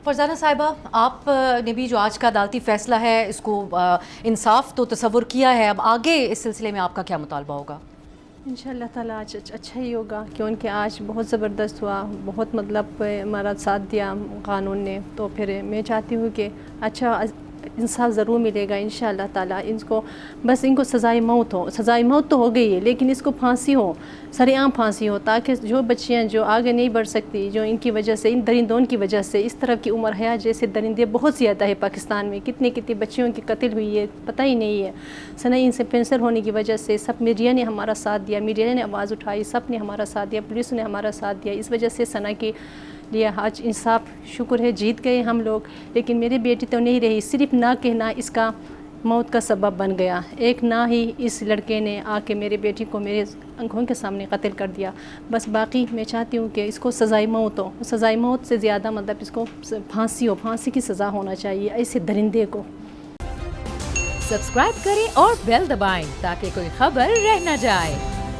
فرزانہ صاحبہ، آپ نے بھی جو آج کا عدالتی فیصلہ ہے اس کو انصاف تو تصور کیا ہے، اب آگے اس سلسلے میں آپ کا کیا مطالبہ ہوگا؟ انشاءاللہ تعالیٰ آج اچھا ہی ہوگا، کیونکہ آج بہت زبردست ہوا، بہت ہمارا ساتھ دیا قانون نے، تو پھر میں چاہتی ہوں کہ اچھا انصاف ضرور ملے گا انشاءاللہ تعالیٰ۔ ان کو سزائے موت ہو، سزائے موت تو ہو گئی ہے لیکن اس کو پھانسی ہو، سرِ عام پھانسی ہو، تاکہ جو بچیاں جو آگے نہیں بڑھ سکتی، جو ان کی وجہ سے، ان درندوں کی وجہ سے، اس طرح کی عمر حیات جیسے درندے بہت زیادہ ہے پاکستان میں، کتنی بچیوں کی قتل ہوئی ہے پتہ ہی نہیں ہے۔ ان سے کینسر ہونے کی وجہ سے سب میڈیا نے ہمارا ساتھ دیا، میڈیا نے آواز اٹھائی، سب نے ہمارا ساتھ دیا، پولیس نے ہمارا ساتھ دیا، اس وجہ سے ثنا کے لیے آج انصاف شکر ہے جیت گئے ہم لوگ۔ لیکن میری بیٹی تو نہیں رہی، صرف نہ کہنا اس کا موت کا سبب بن گیا، ایک نہ ہی اس لڑکے نے آ کے میری بیٹی کو میرے آنکھوں کے سامنے قتل کر دیا۔ بس باقی میں چاہتی ہوں کہ اس کو سزائے موت ہو، سزائے موت سے زیادہ مطلب اس کو پھانسی ہو، پھانسی کی سزا ہونا چاہیے ایسے درندے کو۔ سبسکرائب کریں اور بیل دبائیں تاکہ کوئی خبر رہ نہ جائے۔